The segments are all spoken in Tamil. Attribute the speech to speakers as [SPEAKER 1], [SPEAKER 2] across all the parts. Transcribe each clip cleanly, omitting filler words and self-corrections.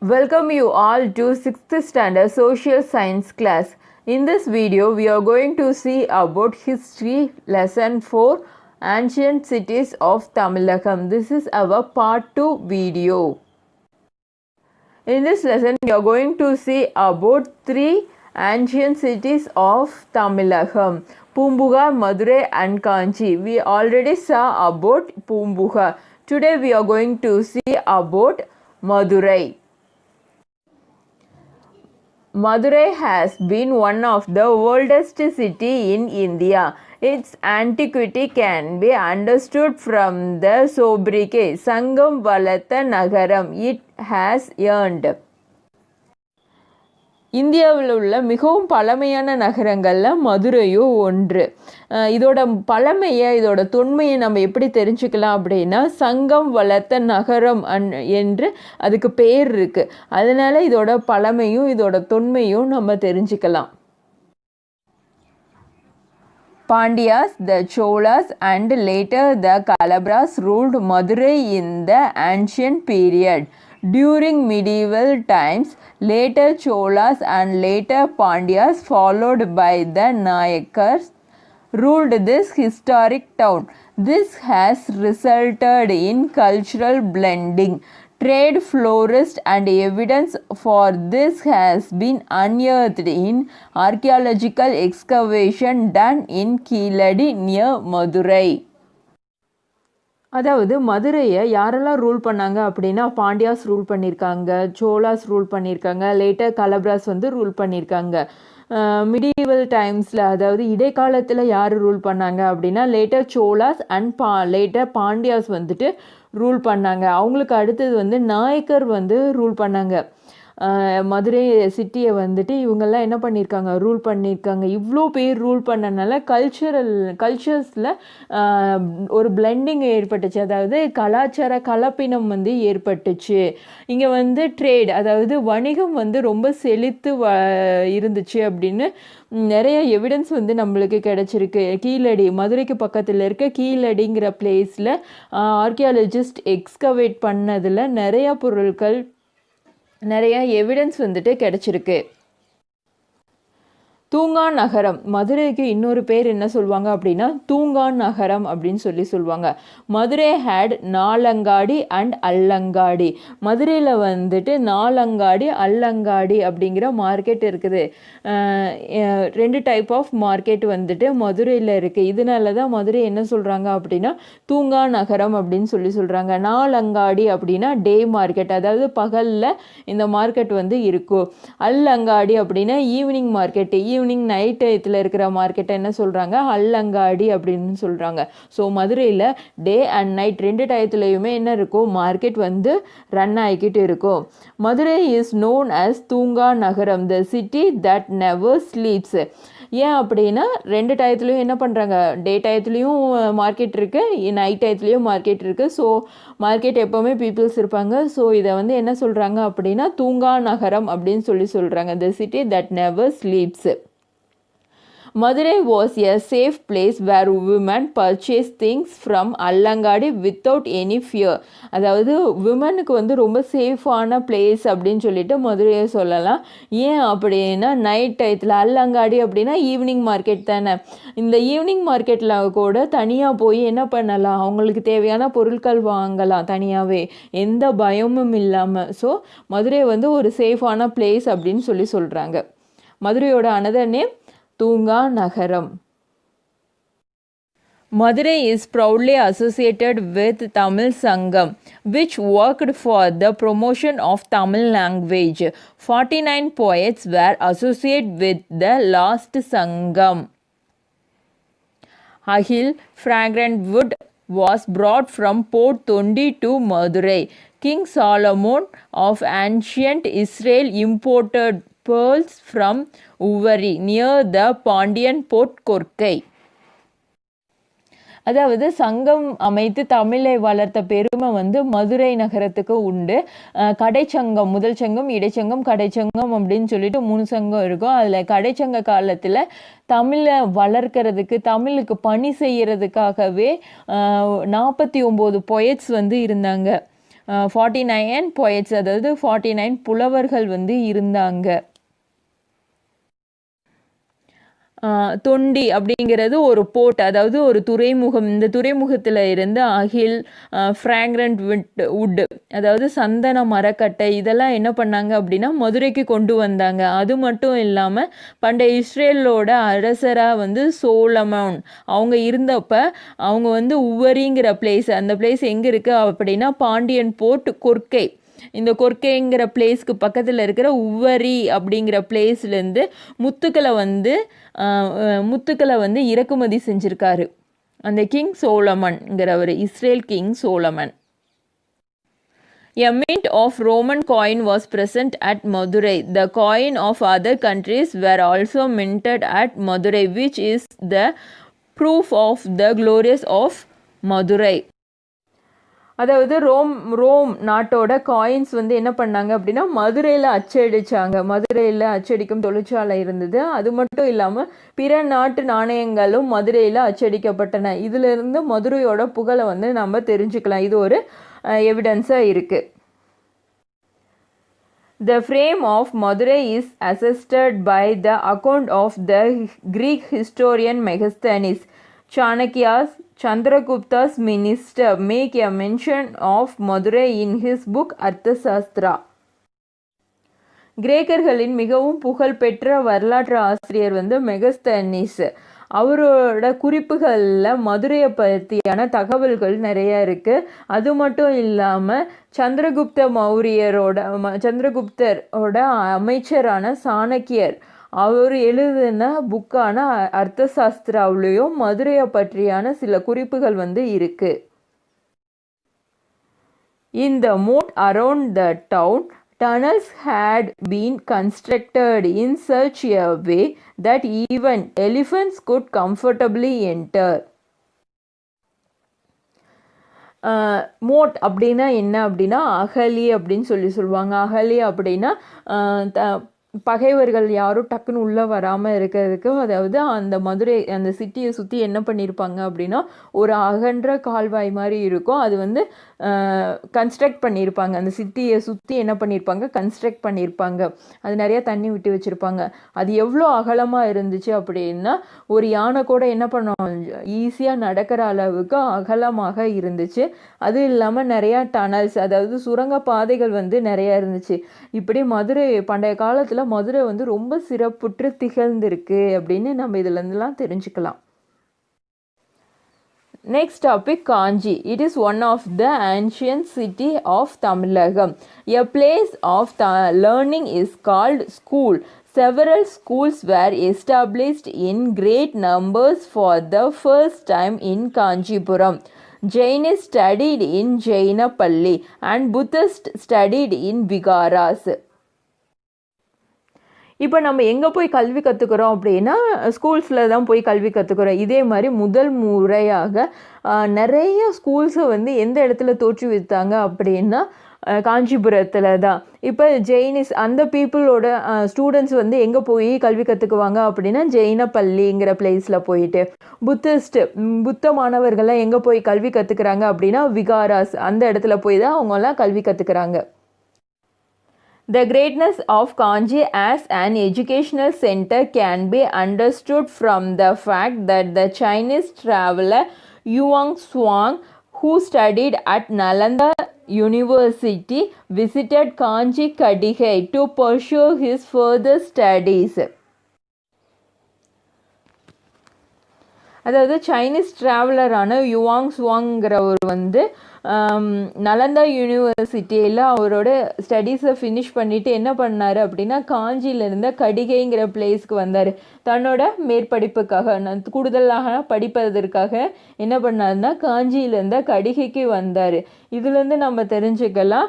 [SPEAKER 1] Welcome you all to 6th standard social science class. In this video, we are going to see about history lesson 4 ancient cities of Tamilakam. This is our part 2 video. In this lesson, we are going to see about 3 ancient cities of Tamilakam. Pumbuga, Madurai and Kanchi. We already saw about Pumbuga. Today we are going to see about Madurai. Madurai has been one of the oldest cities in India. Its antiquity can be understood from the sobriquet Sangam Valatha Nagaram it has earned. இந்தியாவில் உள்ள மிகவும் பழமையான நகரங்களில் மதுரையும் ஒன்று. இதோட பழமையை இதோட தொன்மையை நம்ம எப்படி தெரிஞ்சுக்கலாம் அப்படின்னா சங்கம் வளர்த்த நகரம் என்று அதுக்கு பேர் இருக்குது. அதனால் இதோட பழமையும் இதோட தொன்மையும் நம்ம தெரிஞ்சுக்கலாம். Pandyas, the Cholas and later the Kalabras ruled Madurai in the ancient period. During medieval times, later Cholas and later Pandyas followed by the Nayakars ruled this historic town. This has resulted in cultural blending. Trade flourished and evidence for this has been unearthed in archaeological excavation done in Keeladi near Madurai. அதாவது மதுரையை யாரெல்லாம் ரூல் பண்ணாங்க அப்படின்னா பாண்டியாஸ் ரூல் பண்ணியிருக்காங்க, சோலாஸ் ரூல் பண்ணியிருக்காங்க, லேட்டர் கலப்ராஸ் ரூல் பண்ணியிருக்காங்க. மிடிவல் டைம்ஸில் அதாவது இடைக்காலத்தில் யார் ரூல் பண்ணாங்க அப்படின்னா later Cholas and later Pandyas rule பண்ணாங்க. அவங்களுக்கு அடுத்தது நாயக்கர் ரூல் பண்ணாங்க. மதுரை சிட்டியை இவங்கெல்லாம் என்ன பண்ணியிருக்காங்க, ரூல் பண்ணியிருக்காங்க. இவ்வளோ பேர் ரூல் பண்ணனால கல்ச்சர்ஸில் ஒரு பிளெண்டிங் ஏற்பட்டுச்சு, அதாவது கலாச்சார கலப்பினம் ஏற்பட்டுச்சு. இங்கே ட்ரேட் அதாவது வணிகம் ரொம்ப செழித்து இருந்துச்சு அப்படின்னு நிறைய எவிடன்ஸ் நம்மளுக்கு கிடச்சிருக்கு. கீழடி, மதுரைக்கு பக்கத்தில் இருக்க கீழடிங்கிற பிளேஸில் ஆர்கியாலஜிஸ்ட் எக்ஸ்கவேட் பண்ணதில் நிறையா பொருட்கள் நிறைய எவிடன்ஸ் கிடச்சிருக்கு. தூங்கான் நகரம், மதுரைக்கு இன்னொரு பேர் என்ன சொல்லுவாங்க அப்படின்னா தூங்கான் நகரம் அப்படின்னு சொல்லுவாங்க. Madurai had Nalangadi and Allangadi. மதுரையில் நாலங்காடி அல்லங்காடி அப்படிங்கிற மார்க்கெட் இருக்குது. 2 டைப் ஆஃப் மார்க்கெட் மதுரையில் இருக்குது. இதனால தான் மதுரை என்ன சொல்கிறாங்க அப்படின்னா தூங்கான் நகரம் அப்படின்னு சொல்கிறாங்க. நாலங்காடி அப்படின்னா டே மார்க்கெட், அதாவது பகலில் இந்த மார்க்கெட் இருக்கும். அல்லங்காடி அப்படின்னா ஈவினிங் மார்க்கெட், ஈவினிங் நைட் டயத்தில் இருக்கிற மார்க்கெட்டை என்ன சொல்கிறாங்க, அல்லங்காடி அப்படின்னு சொல்கிறாங்க. ஸோ மதுரையில் டே அண்ட் நைட் 2 டயத்துலையுமே என்ன இருக்கும், மார்க்கெட் ரன் ஆகிக்கிட்டு இருக்கும். மதுரை இஸ் நோன் அஸ் தூங்கா நகரம், த சிட்டி தட் நெவர் ஸ்லீப்ஸ். ஏன் அப்படின்னா 2 டயத்துலையும் என்ன பண்ணுறாங்க, டே டயத்துலேயும் மார்க்கெட் இருக்குது, நைட் டயத்துலேயும் மார்க்கெட் இருக்குது. ஸோ மார்க்கெட் எப்போவுமே பீப்புள்ஸ் இருப்பாங்க. ஸோ இதை என்ன சொல்கிறாங்க அப்படின்னா தூங்கா நகரம் அப்படின்னு சொல்கிறாங்க, த city that never sleeps. Madurai was a safe place where women purchased things from அல்லங்காடி without any fear. அதாவது விமனுக்கு ரொம்ப சேஃபான பிளேஸ் அப்படின்னு சொல்லிட்டு மதுரையை சொல்லலாம். ஏன் அப்படின்னா நைட் டயத்தில் அல்லங்காடி அப்படின்னா ஈவினிங் மார்க்கெட் தானே. இந்த ஈவினிங் மார்க்கெட்டில் கூட தனியாக போய் என்ன பண்ணலாம், அவங்களுக்கு தேவையான பொருட்கள் வாங்கலாம் தனியாகவே, எந்த பயமும் இல்லாமல். ஸோ மதுரை ஒரு சேஃபான பிளேஸ் அப்படின்னு சொல்கிறாங்க. மதுரையோட அனதர் நேம் தூங்கா நகரம். Madurai is proudly associated with Tamil Sangam, which worked for the promotion of Tamil language. 49 poets were associated with the last Sangam. Ahil, fragrant wood was brought from Port Tondi to Madurai. King Solomon of ancient Israel imported pearls from Uvari near the Pandian port Korkai. அதாவது சங்கம் அமைத்து தமிழை வளர்த்த பெருமை மதுரை நகரத்துக்கு உண்டு. கடைச்சங்கம், முதல் சங்கம், இடைச்சங்கம், கடைச்சங்கம் அப்படின்னு சொல்லிட்டு 3 சங்கம் இருக்கும். அதில் கடைச்சங்க காலத்தில் தமிழை வளர்க்கறதுக்கு, தமிழுக்கு பணி செய்கிறதுக்காகவே 49 பொயட்ஸ் இருந்தாங்க. 49 poets, அதாவது 49 புலவர்கள் வந்து இருந்தாங்க. தொண்டி அப்படிங்கிறது ஒரு போர்ட், அதாவது ஒரு துறைமுகம். இந்த துறைமுகத்தில் இருந்து அகில், ஃப்ராக்ரண்ட் வுட், அதாவது சந்தன மரக்கட்டை, இதெல்லாம் என்ன பண்ணாங்க அப்படின்னா மதுரைக்கு கொண்டு வந்தாங்க. அது மட்டும் இல்லாமல் பண்டைய இஸ்ரேலோட அரசராக வந்து சோலமோன் அவங்க இருந்தப்ப அவங்க வந்து உவரிங்கிற பிளேஸ், அந்த பிளேஸ் எங்கே இருக்குது அப்படின்னா பாண்டியன் போர்ட் கொர்க்கை. இந்த கொர்க்கைங்கிற பிளேஸ்க்கு பக்கத்தில் இருக்கிற உவரி அப்படிங்கிற பிளேஸ்லேருந்து முத்துக்களை வந்து இறக்குமதி செஞ்சுருக்காரு அந்த கிங் சோலமன்ங்கிறவர், Israel king Solomon. A mint of Roman coin was present at Madurai. The coin of other countries were also minted at Madurai, which is the proof of the glories of Madurai. அதாவது ரோம் நாட்டோட காயின்ஸ் வந்து என்ன பண்ணாங்க அப்படின்னா மதுரையில் அச்சடிச்சாங்க. மதுரையில் அச்சடிக்கும் தொழிற்சாலை இருந்தது. அது மட்டும் இல்லாமல் பிற நாட்டு நாணயங்களும் மதுரையில் அச்சடிக்கப்பட்டன. இதிலிருந்து மதுரையோட புகழை வந்து நம்ம தெரிஞ்சுக்கலாம். இது ஒரு எவிடன்ஸாக இருக்குது. The frame of Madurai is attested by the account of the Greek historian Megasthenes. Chandragupta's minister make a mention of Madurai in his book Arthasastra. கிரேக்கர்களின் மிகவும் புகழ்பெற்ற வரலாற்று ஆசிரியர் வந்து மெகஸ்தனிஸ். அவரோட குறிப்புகளில் மதுரையை பற்றியான தகவல்கள் நிறையா இருக்குது. அது மட்டும் இல்லாமல் சந்திரகுப்தரோட அமைச்சரான சாணக்கியர் அவர் எழுதின புக்கான அர்த்தசாஸ்திராவிலையும் மதுரையை பற்றியான சில குறிப்புகள் வந்து இருக்கு. In the moat around the town, tunnels had been constructed in such a way that even elephants could comfortably enter. Moat அப்படின்னா என்ன அப்படின்னா அகலி அப்படின்னு சொல்லுவாங்க. அகலி அப்படின்னா பகைவர்கள் யாரும் டக்குன்னு உள்ளே வராமல் இருக்கிறதுக்கு, அதாவது அந்த மதுரை அந்த சிட்டியை சுற்றி என்ன பண்ணியிருப்பாங்க அப்படின்னா ஒரு அகன்ற கால்வாய் மாதிரி இருக்கும். அது வந்து கன்ஸ்ட்ரக்ட் பண்ணியிருப்பாங்க. அந்த சிட்டியை சுற்றி என்ன பண்ணியிருப்பாங்க, கன்ஸ்ட்ரக்ட் பண்ணியிருப்பாங்க. அது நிறையா தண்ணி விட்டு வச்சுருப்பாங்க. அது எவ்வளோ அகலமாக இருந்துச்சு அப்படின்னா ஒரு யானை கூட என்ன பண்ணுவோம் ஈஸியாக நடக்கிற அளவுக்கு அகலமாக இருந்துச்சு. அது இல்லாமல் நிறையா டனல்ஸ், அதாவது சுரங்க பாதைகள் வந்து நிறையா இருந்துச்சு. இப்படி மதுரை பண்டைய காலத்தில் மதுரை வந்து ரொம்ப சிறப்புற்று திகழ்ந்திருக்கு அப்படின்னு நம்ம இதுலேருந்துலாம் தெரிஞ்சுக்கலாம். Next topic, Kanchi. It is one of the ancient city of Tamilagam. A place of learning is called school. Several schools were established in great numbers for the first time in Kanchipuram. Jainists studied in Jainapalli and Buddhists studied in Vigaras. இப்போ நம்ம எங்கே போய் கல்வி கற்றுக்குறோம் அப்படின்னா ஸ்கூல்ஸில் தான் போய் கல்வி கற்றுக்குறோம். இதே மாதிரி முதல் முறையாக நிறைய ஸ்கூல்ஸை வந்து எந்த இடத்துல தோற்றுவித்தாங்க அப்படின்னா காஞ்சிபுரத்தில் தான். இப்போ ஜெயினிஸ் அந்த பீப்புளோட ஸ்டூடெண்ட்ஸ் வந்து எங்கே போய் கல்வி கற்றுக்குவாங்க அப்படின்னா ஜெயினப்பள்ளிங்கிற பிளேஸில் போயிட்டு. புத்த மாணவர்கள்லாம் எங்கே போய் கல்வி கற்றுக்குறாங்க அப்படின்னா விகாராஸ் அந்த இடத்துல போய் தான் அவங்கெல்லாம் கல்வி கற்றுக்குறாங்க. The greatness of Kanchi as an educational center can be understood from the fact that the Chinese traveler Yuan Shuang, who studied at Nalanda University, visited Kanchi Kadigai to pursue his further studies. அதாவது சைனீஸ் ட்ராவலரான யுவாங் சுவாங்கிறவர் வந்து நலந்தா யூனிவர்சிட்டியில் அவரோட ஸ்டடீஸை ஃபினிஷ் பண்ணிவிட்டு என்ன பண்ணார் அப்படின்னா காஞ்சியிலிருந்த கடிகைங்கிற பிளேஸ்க்கு வந்தார். தன்னோட மேற்படிப்புக்காக கூடுதலாக படிப்பதற்காக என்ன பண்ணார்னா காஞ்சியிலேருந்த கடிகைக்கு வந்தார். இதுலேருந்து நம்ம தெரிஞ்சுக்கலாம்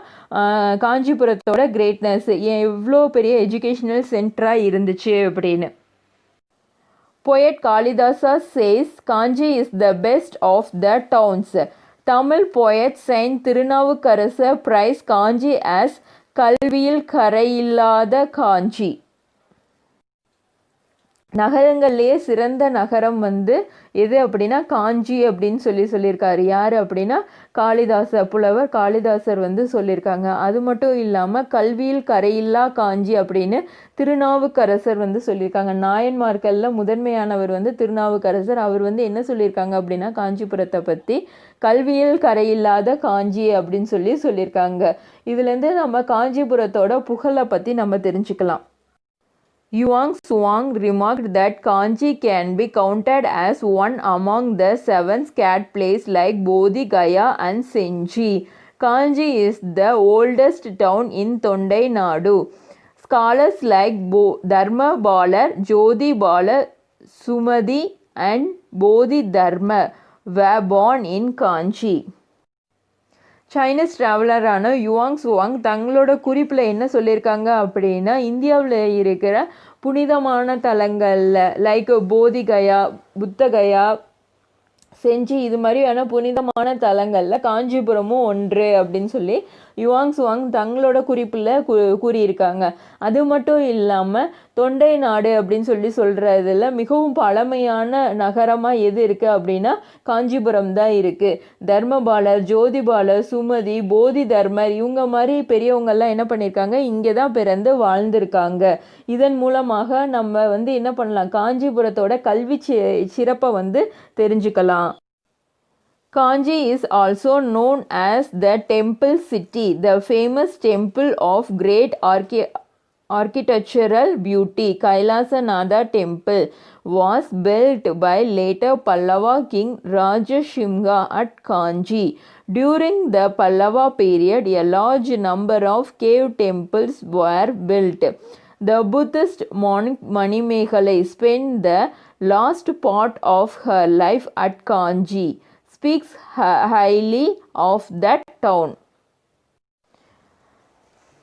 [SPEAKER 1] காஞ்சிபுரத்தோட கிரேட்னஸ் எவ்வளோ பெரிய எஜுகேஷ்னல் சென்டராக இருந்துச்சு அப்படின்னு. Poet Kalidasa says Kanchi is the best of the towns. Tamil poet Saint Thirunavukarasa praised Kanchi as கல்வியில் கரையில்லாத காஞ்சி. நகரங்கள்லேயே சிறந்த நகரம் வந்து எது அப்படின்னா காஞ்சி அப்படின்னு சொல்லியிருக்காரு. யார் அப்படின்னா புலவர் காளிதாசர் வந்து சொல்லியிருக்காங்க. அது மட்டும் இல்லாமல் கல்வியில் கரையில்லா காஞ்சி அப்படின்னு திருநாவுக்கரசர் வந்து சொல்லியிருக்காங்க. நாயன்மார்களில் முதன்மையானவர் வந்து திருநாவுக்கரசர். அவர் வந்து என்ன சொல்லியிருக்காங்க அப்படின்னா காஞ்சிபுரத்தை பற்றி கல்வியில் கரையில்லாத காஞ்சி அப்படின்னு சொல்லியிருக்காங்க. இதுலேருந்து நம்ம காஞ்சிபுரத்தோட புகழை பற்றி நம்ம தெரிஞ்சுக்கலாம். Yuan Suang remarked that Kanchi can be counted as one among the 7 sacred places like Bodhi Gaya and Senji. Kanchi is the oldest town in Tondai Nadu. Scholars like Dharma Balar, Jyoti Balar, Sumadi and Bodhi Dharma were born in Kanchi. Chinese ட்ராவலரான யுவாங் சுவாங் தங்களோட குறிப்பில் என்ன சொல்லியிருக்காங்க அப்படின்னா இந்தியாவில் இருக்கிற புனிதமான தலங்களில் லைக் போதிகயா, புத்தகயா, செஞ்சி இது மாதிரியான புனிதமான தலங்களில் காஞ்சிபுரமும் ஒன்று அப்படின்னு யுவாங் சுவாங் தங்களோட குறிப்பில் கூறியிருக்காங்க. அது மட்டும் இல்லாமல் தொண்டை நாடு அப்படின்னு சொல்கிறதுல மிகவும் பழமையான நகரமாக எது இருக்குது அப்படின்னா காஞ்சிபுரம் தான் இருக்குது. தர்மபாலர், ஜோதிபாலர், சுமதி, போதி தர்மர் இவங்க மாதிரி பெரியவங்கள்லாம் என்ன பண்ணியிருக்காங்க, இங்கே தான் பிறந்து வாழ்ந்திருக்காங்க. இதன் மூலமாக நம்ம வந்து என்ன பண்ணலாம், காஞ்சிபுரத்தோட கல்வி சிறப்பை வந்து தெரிஞ்சுக்கலாம். Kanchi is also known as the Temple City. The famous temple of great architectural beauty, Kailasanatha Temple, was built by later Pallava king Rajashimha at Kanchi. During the Pallava period, a large number of cave temples were built. The Buddhist monk Manimekalai spent the last part of her life at Kanchi. Speaks highly of that town.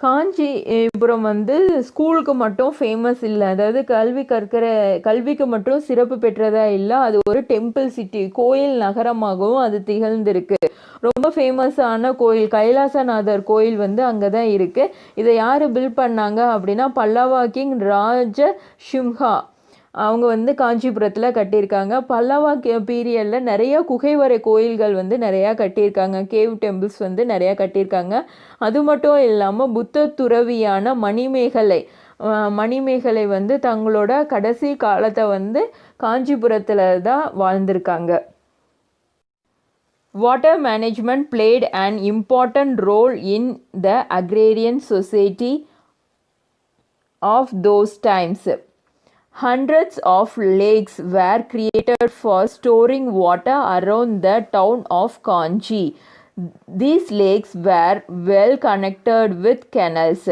[SPEAKER 1] Kanchipuram வந்து ஸ்கூலுக்கு மட்டும் ஃபேமஸ் இல்லை, அதாவது கல்விக்கு மட்டும் சிறப்பு பெற்றதாக இல்லை, அது ஒரு டெம்பிள் சிட்டி, கோயில் நகரமாகவும் அது திகழ்ந்திருக்கு. ரொம்ப ஃபேமஸான கோயில் கைலாசநாதர் கோயில் வந்து அங்கே தான் இருக்குது. இதை யார் பில்ட் பண்ணாங்க அப்படின்னா பல்லவா கிங் ராஜசிம்ஹா அவங்க வந்து காஞ்சிபுரத்தில் கட்டியிருக்காங்க. பல்லவா பீரியடில் நிறைய குகைவரை கோயில்கள் வந்து நிறையா கட்டியிருக்காங்க, கேவ் டெம்பிள்ஸ் வந்து நிறையா கட்டியிருக்காங்க. அது மட்டும் இல்லாமல் புத்த துறவியான மணிமேகலை வந்து தங்களோட கடைசி காலத்தை வந்து காஞ்சிபுரத்தில் தான் வாழ்ந்திருக்காங்க. Water management played an important role in the agrarian society of those times. Hundreds of lakes were created for storing water around the town of Kanchi. These lakes were well connected with canals.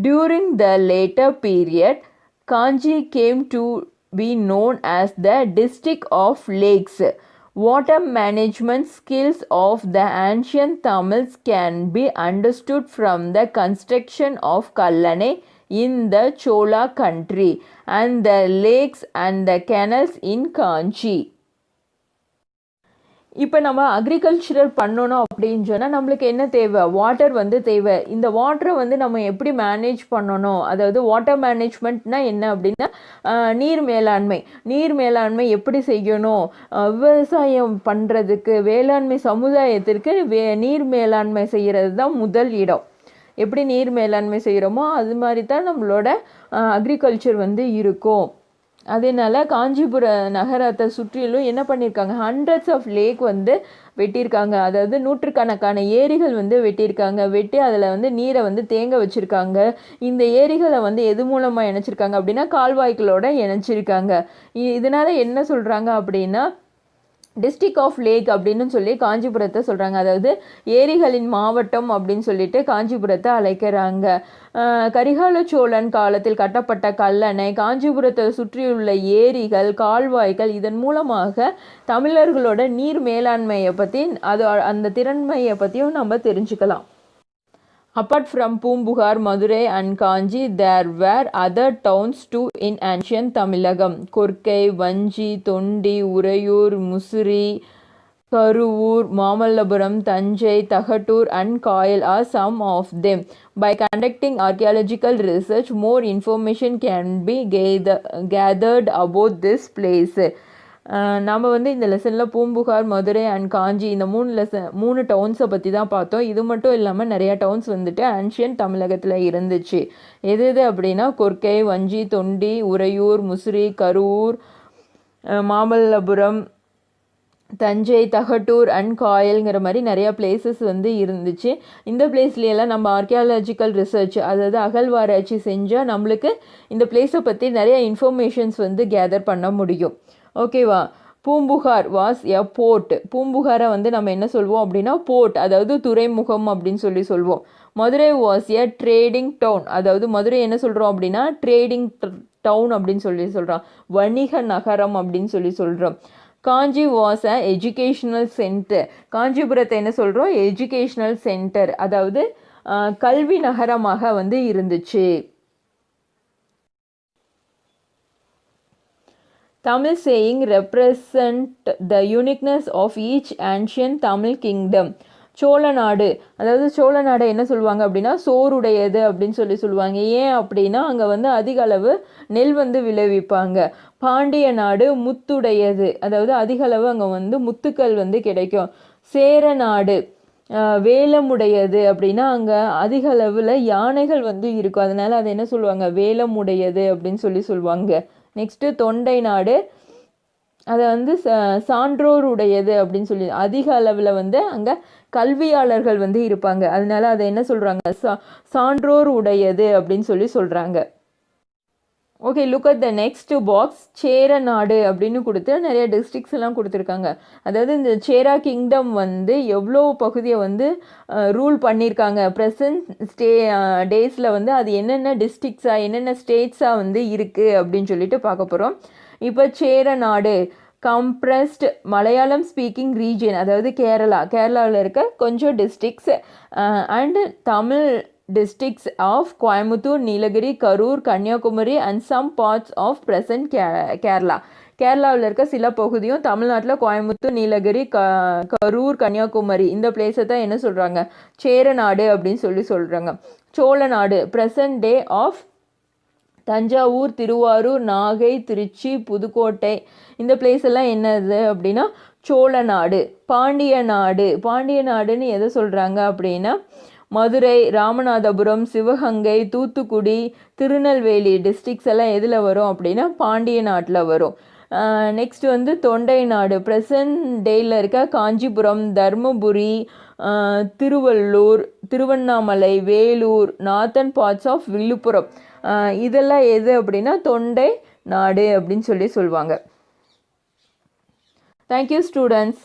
[SPEAKER 1] During the later period, Kanchi came to be known as the district of lakes. Water management skills of the ancient Tamils can be understood from the construction of Kallanai in the Chola country and the lakes and the canals in Kanchi. இப்போ நம்ம அக்ரிகல்ச்சரல் பண்ணணும் அப்படின்னு சொன்னால் நம்மளுக்கு என்ன தேவை, வாட்டர் வந்து தேவை. இந்த வாட்டரை வந்து நம்ம எப்படி மேனேஜ் பண்ணணும், அதாவது வாட்டர் மேனேஜ்மெண்ட்னா என்ன அப்படின்னா நீர் மேலாண்மை எப்படி செய்யணும், விவசாயம் பண்ணுறதுக்கு வேளாண்மை சமுதாயத்திற்கு நீர் மேலாண்மை செய்கிறது தான் முதல் இடம். எப்படி நீர் மேலாண்மை செய்கிறோமோ அது மாதிரி தான் நம்மளோட அக்ரிகல்ச்சர் வந்து இருக்கும். அதனால் காஞ்சிபுர நகரத்தை சுற்றிலும் என்ன பண்ணியிருக்காங்க, ஹண்ட்ரட்ஸ் ஆஃப் லேக் வந்து வெட்டியிருக்காங்க, அதாவது நூற்றுக்கணக்கான ஏரிகள் வந்து வெட்டி அதில் வந்து நீரை வந்து தேங்க வச்சுருக்காங்க. இந்த ஏரிகளை வந்து எது மூலமாக இணைச்சிருக்காங்க அப்படின்னா கால்வாய்களோட இணைச்சிருக்காங்க. இதனால் என்ன சொல்கிறாங்க அப்படின்னா டிஸ்ட்ரிக்ட் ஆஃப் லேக் அப்படின்னு காஞ்சிபுரத்தை சொல்கிறாங்க. அதாவது ஏரிகளின் மாவட்டம் அப்படின்னு சொல்லிட்டு காஞ்சிபுரத்தை அழைக்கிறாங்க. கரிகால சோழன் காலத்தில் கட்டப்பட்ட கல்லணை, காஞ்சிபுரத்தை சுற்றியுள்ள ஏரிகள், கால்வாய்கள், இதன் மூலமாக தமிழர்களோட நீர் மேலாண்மையை பற்றி அந்த திறன்மையை பற்றியும் நம்ம தெரிஞ்சுக்கலாம். Apart from Pumbugar, Madurai and Kanchi, there were other towns too in ancient Tamilagam. Korkai, Vanchi, Tondi, Urayur, Musuri, Karuvur, Mamallapuram, Thanjai, Thagattur and Koil are some of them. By conducting archaeological research, more information can be gathered about this place. நம்ம வந்து இந்த லெசனில் பூம்புகார், மதுரை அண்ட் காஞ்சி இந்த மூணு டவுன்ஸை பற்றி தான் பார்த்தோம். இது மட்டும் இல்லாமல் நிறையா டவுன்ஸ் வந்துட்டு ஆன்ஷியன் தமிழகத்தில் இருந்துச்சு. எது அப்படின்னா கொர்க்கை, வஞ்சி, தொண்டி, உறையூர், முசிறி, கரூர், மாமல்லபுரம், தஞ்சை, தகட்டூர் அண்ட் காயல்ங்கிற மாதிரி நிறையா பிளேசஸ் வந்து இருந்துச்சு. இந்த பிளேஸ்லையெல்லாம் நம்ம ஆர்கியாலஜிக்கல் ரிசர்ச், அதாவது அகழ்வாராய்ச்சி செஞ்சால் நம்மளுக்கு இந்த பிளேஸை பற்றி நிறைய இன்ஃபர்மேஷன்ஸ் வந்து கேதர் பண்ண முடியும். ஓகேவா? Poompuhar was a port. பூம்புகாரை வந்து நம்ம என்ன சொல்வோம் அப்படின்னா போர்ட், அதாவது துறைமுகம் அப்படின்னு சொல்லுவோம். Madurai was a trading town. அதாவது மதுரை என்ன சொல்கிறோம் அப்படின்னா ட்ரேடிங் டவுன் அப்படின்னு சொல்கிறோம். வணிக நகரம் அப்படின்னு சொல்கிறோம். காஞ்சி வாஸ் அ எஜுகேஷ்னல் சென்டர். காஞ்சிபுரத்தை என்ன சொல்கிறோம்? எஜுகேஷ்னல் சென்டர், அதாவது கல்வி நகரமாக வந்து இருந்துச்சு. Tamil saying represent the uniqueness of each ancient Tamil kingdom. Cholanadu, அதாவது சோழநாடை என்ன சொல்லுவாங்க அப்படின்னா சோறுடையது அப்படின்னு சொல்லுவாங்க. ஏன் அப்படின்னா அங்கே வந்து அதிக அளவு நெல் வந்து விளைவிப்பாங்க. பாண்டிய நாடு முத்துடையது, அதாவது அதிக அளவு அங்கே வந்து முத்துக்கள் வந்து கிடைக்கும். சேர நாடு வேலமுடையது அப்படின்னா அங்கே அதிக அளவில் யானைகள் வந்து இருக்கும், அதனால அதை என்ன சொல்லுவாங்க? வேலமுடையது அப்படின்னு சொல்லுவாங்க. நெக்ஸ்ட்டு தொண்டை நாடு, அதை வந்து சான்றோர் உடையது அப்படின்னு சொல்லி அதிக அளவில் வந்து அங்கே கல்வியாளர்கள் வந்து இருப்பாங்க, அதனால அதை என்ன சொல்கிறாங்க? சான்றோர் உடையது அப்படின்னு சொல்கிறாங்க. Okay, look at the next box. Chera Nadu அப்படின்னு கொடுத்து நிறைய டிஸ்ட்ரிக்ஸ் எல்லாம் கொடுத்துருக்காங்க. அதாவது இந்த சேரா கிங்டம் வந்து எவ்வளோ பகுதியை வந்து ரூல் பண்ணியிருக்காங்க. ப்ரெசன்ட் டேஸில் வந்து அது என்னென்ன டிஸ்ட்ரிக்ஸாக என்னென்ன ஸ்டேட்ஸாக வந்து இருக்குது அப்படின்னு சொல்லிட்டு பார்க்க போகிறோம். இப்போ சேர நாடு கம்ப்ரஸ்ட் மலையாளம் ஸ்பீக்கிங் ரீஜன், அதாவது கேரளாவில் இருக்க கொஞ்சம் districts and Tamil districts of Coimbatore, Nilagiri, Karur, Kanyakumari and some parts of present Kerala. கேரளாவில் இருக்க சில பகுதியும் தமிழ்நாட்டில் கோயம்புத்தூர், நீலகிரி, கரூர், கன்னியாகுமரி இந்த பிளேஸை தான் என்ன சொல்கிறாங்க? சேர நாடு அப்படின்னு சொல்கிறாங்க. Chola Nadu present day of Thanjavur, Tiruvarur, Nagai, Trichy, Pudukkottai இந்த பிளேஸ் எல்லாம் என்னது அப்படின்னா சோழ நாடு. பாண்டிய நாடுன்னு எதை சொல்கிறாங்க அப்படின்னா மதுரை, ராமநாதபுரம், சிவகங்கை, தூத்துக்குடி, திருநெல்வேலி டிஸ்ட்ரிக்ஸ் எல்லாம் எதில் வரும் அப்படின்னா பாண்டிய நாட்டில் வரும். நெக்ஸ்ட் வந்து தொண்டை நாடு ப்ரெசன்ட் டேயில் இருக்க Kanchipuram, Dharmapuri, Tiruvallur, Tiruvannamalai, Vellore, northern parts of Villupuram இதெல்லாம் எது அப்படின்னா தொண்டை நாடு அப்படின்னு சொல்லுவாங்க. Thank you students.